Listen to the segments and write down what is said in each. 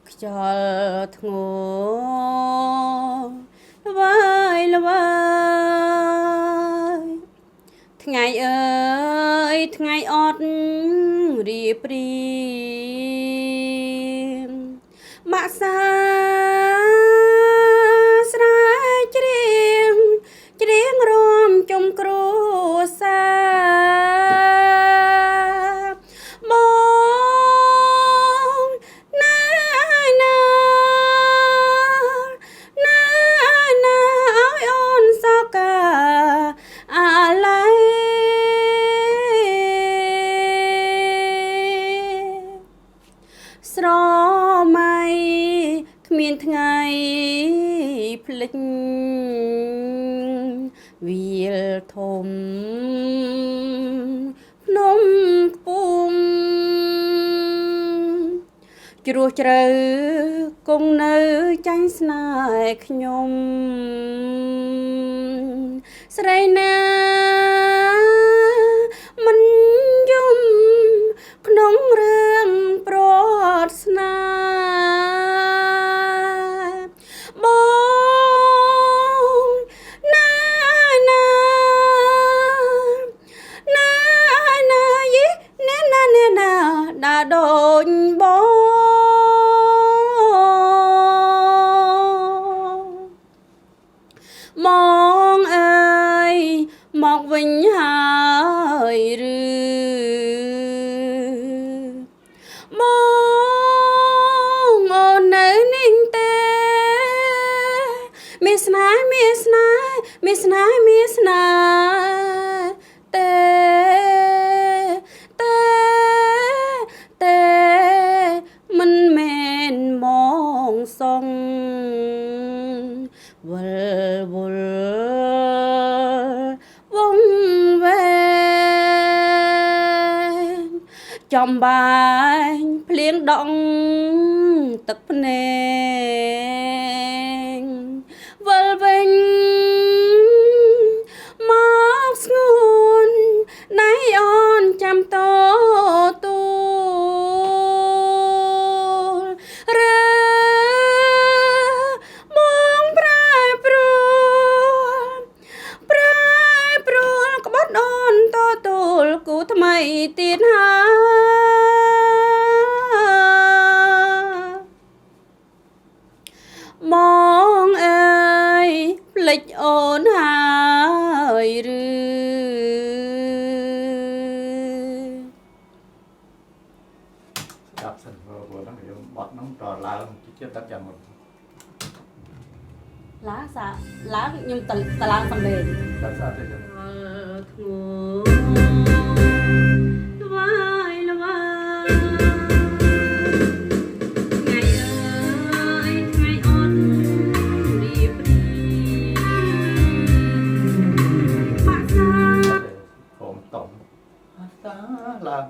ខ្យល់ធ្ងរល្វាយល្វាយថ្ងៃអើយថ្ងៃអត់រៀបរៀងបាក់សាស្រែច្រៀងរំជុំគ្រួសារបងណែណាណែណាឲ្យអូនសកាអាឡ័យស្រមៃគ្មានថ្ងៃភ្លេចវាលធំភ្នំខ្ពស់ជ្រោះជ្រៅគង់នៅចាញ់ស្នេហ៍ខ្ញុំស្រីណាមិនយំក្នុងរឿងប្រស្នាបងណែណាណែណាយីណែណាដើរដូចបងមកអើយមកវិញហើយឬមកអូននៅនេះទេមានស្នេហ៍មានស្នេហ៍មានស្នេហ៍មានស្នេហ៍ទេមិនមែនមកសងវល់វងវែងចំបាញ់ភ្លៀងដងទឹកភ្នែកវិលវិញមកស្ងួនដៃអូនចាំតទួលរើបងប្រែប្រួលក្បត់អូនតទួលគូថ្មីទៀតហើយមកអើយភ្លេចអូនហើយឬดับสันเวอร์นั่งอยู่บอดน้องต่อลาวจิ๊บดับจังหมด láខ្ញុំតឡើងសំឡេង ดับซาเต็ม ធ្ងរល្វាយល្វាយថ្ងៃអើយថ្ងៃអត់រៀបរៀងបាក់សា ผมต๋องตาลาว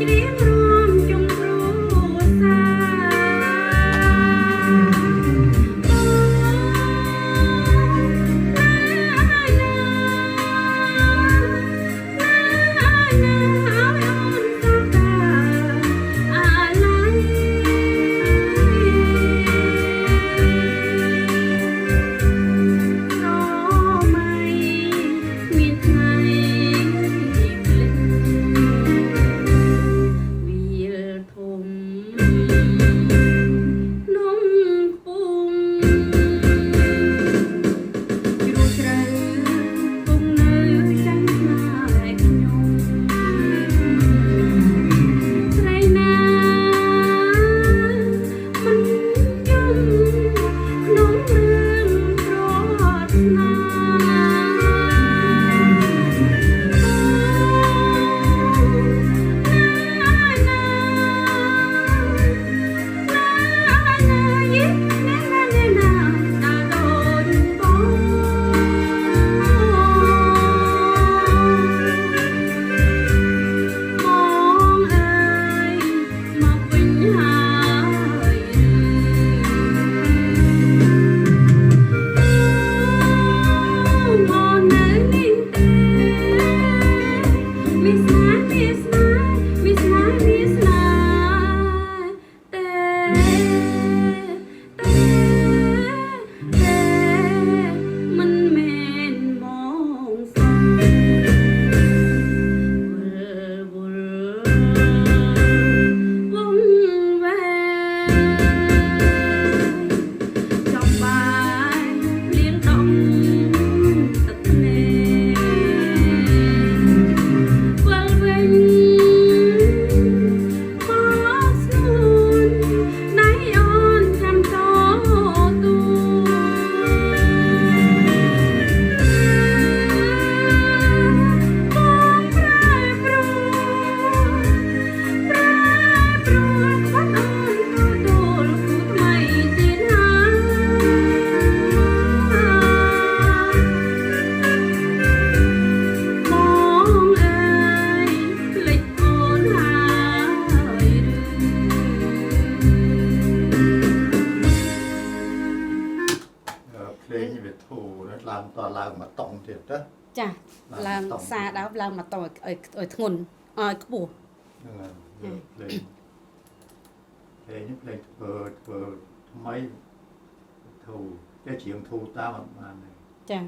ច្រៀងរំជុំគ្រួសារ ឡើងមកតង់ទៀតទៅ ចាឡើងសាដល់ឡើងមកតឲ្យធ្ងន់ឲ្យខ្ពស់ ហ្នឹងហើយភ្លេងនេះភ្លេងធ្វើថ្មីធូរតែជាងធូរតាមអត់បានទេ ចា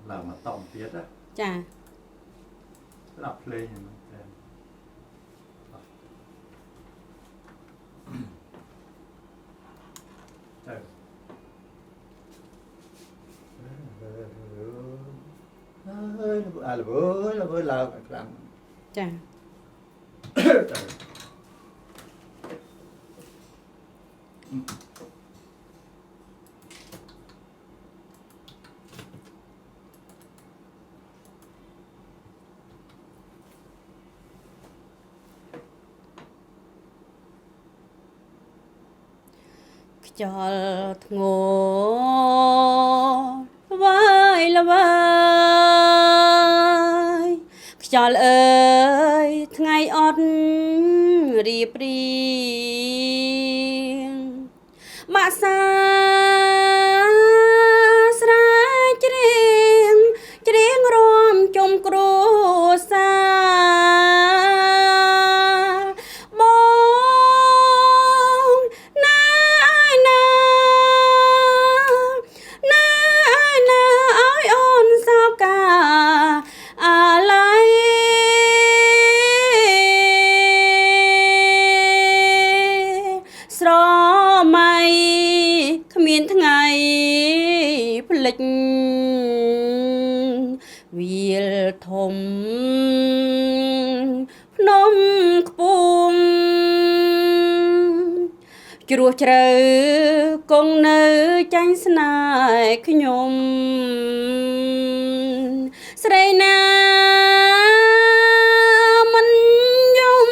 ឡើងមកតង់ទៀតណា ចា ស្ដាប់ភ្លេងហ្នឹងតែល្វើយឡើងខ្លាំង ចា ខ្យល់ធ្ងរវាយល្វើយខ្យល់អើយថ្ងៃអត់រៀបរៀងបាក់សាស្រែច្រៀងរំជុំគ្រួសារបងណាឲ្យណាឲ្យអូនសោកាអាឡ័យស្រមៃគ្មានថ្ងៃភ្លេចវាលធំភ្នំខ្ពស់ជ្រោះជ្រៅគង់នៅចាញ់ស្នេហ៍ខ្ញុំស្រីណាមិនយំ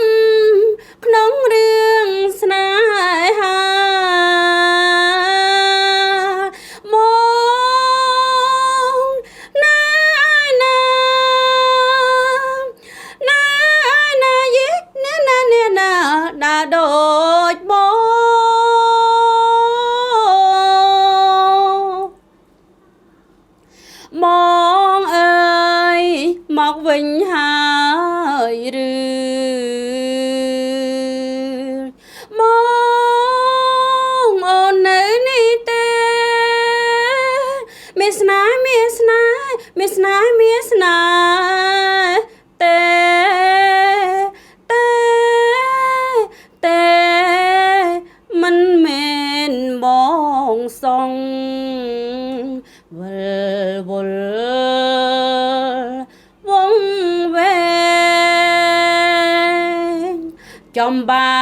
ក្នុងរឿងស្នេហាមកណាឲ្យណាយិណាដើរដូចបងអើយមកវិញហើយឬបងអូននៅនេះទេមានស្នេហ៍ទេមិនមែនបងសងវិលវល់វងវែងចំបា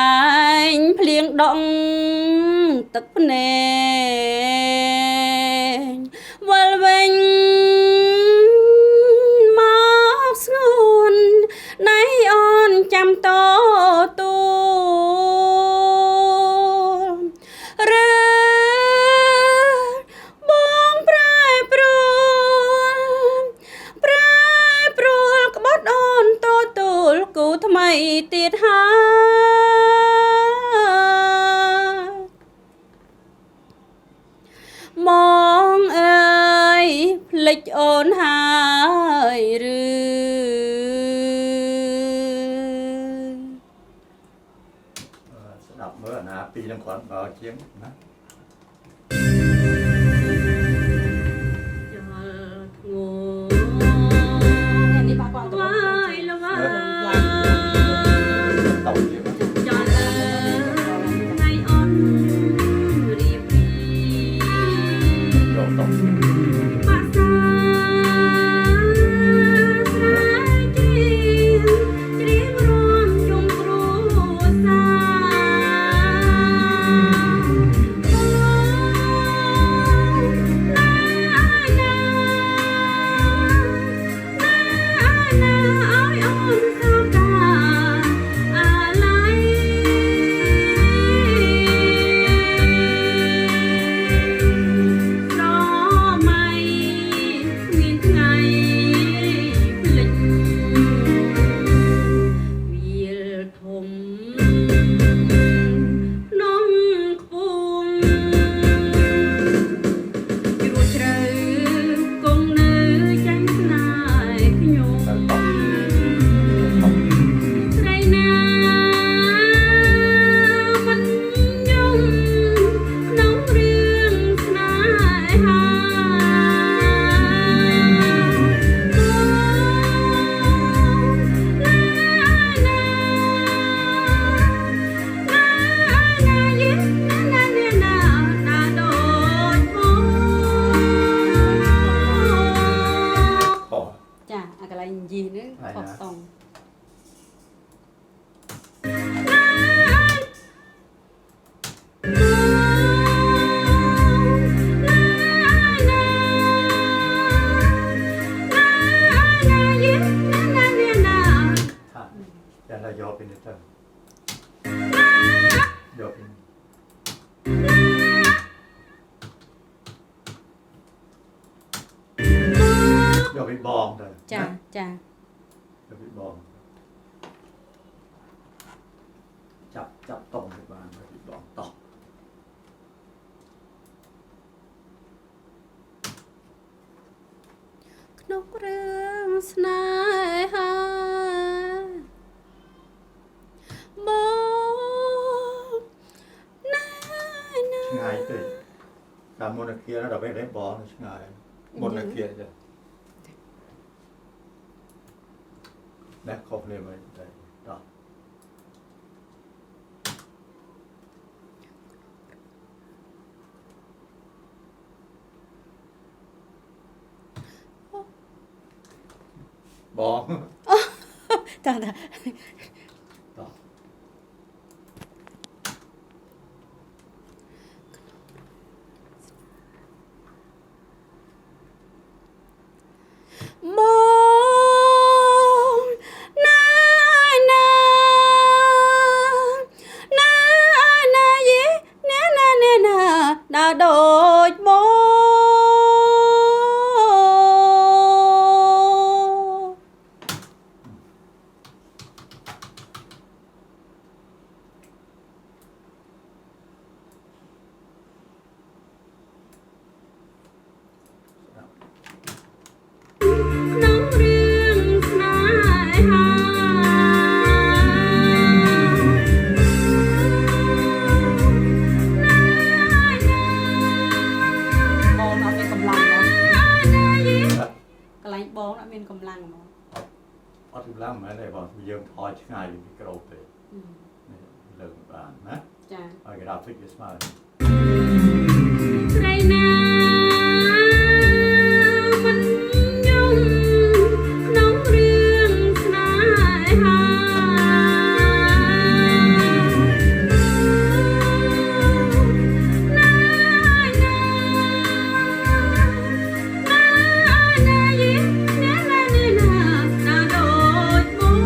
ញ់ភ្លៀងដងទឹកភ្នែកវិលវិញមកស្ងួនដៃអូនចាំតទួលរើបងប្រែប្រួលក្បត់អូនតទួលគូថ្មីទៀតហើយមកអើយភ្លេចអូនហើយឬស្ដាប់មើលអាណាពីរនឹងគាត់បើជាងណា នេះបាក់គាត់ទៅល្វើយ តង់ទៀត ចន់អើយថ្ងៃអត់រៀបរៀង យកតង់ បាក់សាស្រែច្រៀងរំជុំគ្រួសារប តែឡាយកពីនេះទៅយកពីយកពីបងទៅ ចាចា យកពីបងចាប់តុងទៅបានយកពីបងតោះ ក្នុងរឿងស្នេហាបងណាណា ឆ្ងាយពេកតាមមុនគៀនដល់ពេលលេងបងឆ្ងាយមុនគៀនចាណែខុសនេះមិនតែតោះ បង ចាចា តោះ បងណាណាណាណាយេណាណាណាណាដើរដូចបង ក្នុងរឿងស្នេហាបងអត់មានកម្លាំងហ្មងកន្លែងបងអត់មានកម្លាំងហ្មង អត់កម្លាំងមែនទេបងយើងថយឆ្ងាយពីមីក្រូពេកលើកបានណា ចា ឲ្យក្រាហ្វិកវាស្មើ ស្រីណាមិនយំក្នុងរឿងស្នេហាណាណាណាយេណាណាណាដូចបង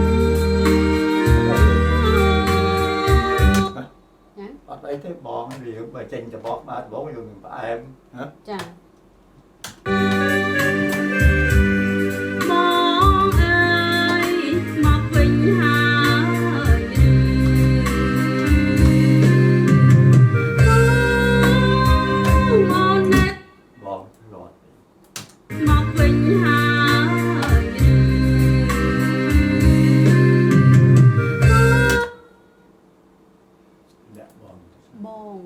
អត់អីទេបងរឿងបើចេញទៅបោះបាទបងយើងផ្អែមណា ចាបងអើយមកវិញហើយបងណាត់ បងលាត់ មកវិញហើយ លាក់បង បង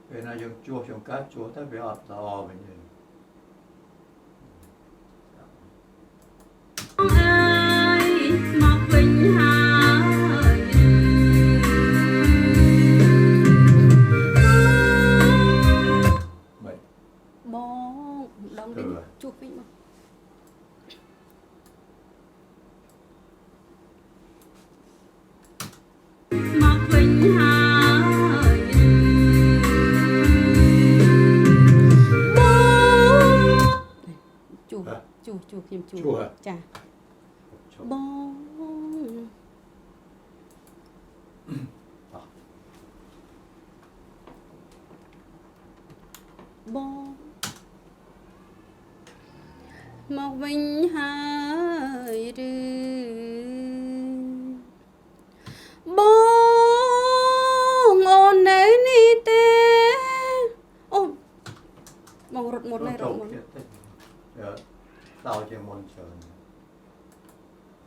ពេលណាយើងជួសចង្កាត់ជួសទៅវាអត់ល្អវិញទេ បងអើយមកវិញហើយមិន បងដងវិញជួសវិញមក មកវិញហើយបងជួខ្ញុំជួចា ឈប់ បងបងមកវិញហើយឬបងអូននៅនេះទេអូបងរត់មុនហើយរត់មុន តោជាមុនច្រើន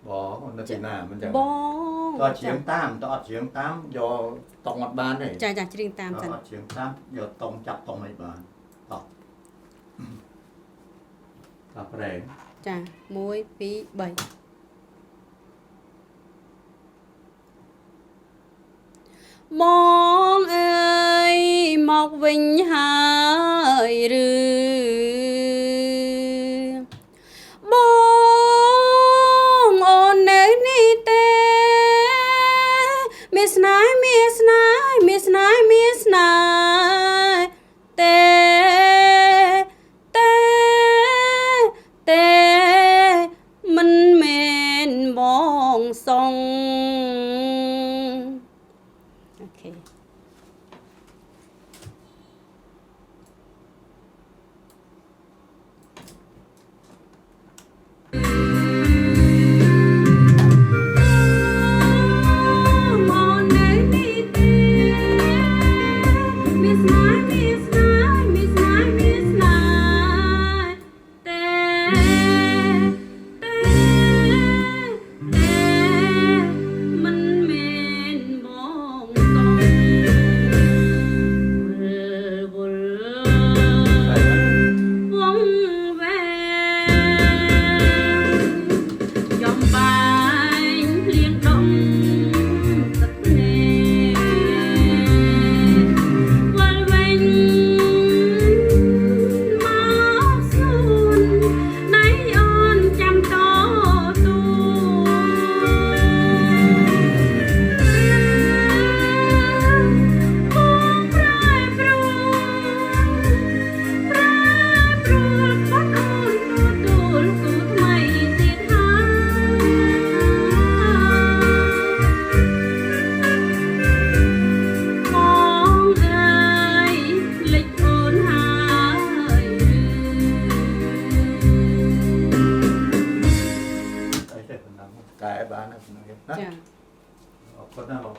បងនៅទីណាមិនចឹង បង តើច្រៀងតាមតើអត់ច្រៀងតាមយកតុងអត់បានទេ ចាចាច្រៀងតាមសិន អត់ច្រៀងតាមយកតុងចាប់តុងឲ្យបានតោះតាប្រែង ចា1 2 3បងអើយមកវិញហើយឬបងអូននៅនេះទេមានស្នេហ៍មានស្នេហ៍មានស្នេហ៍មានស្នេហ៍ទេទេមិនមែនបង ทรงโอเคcái bán là nó hết nát. Dạ. Có nào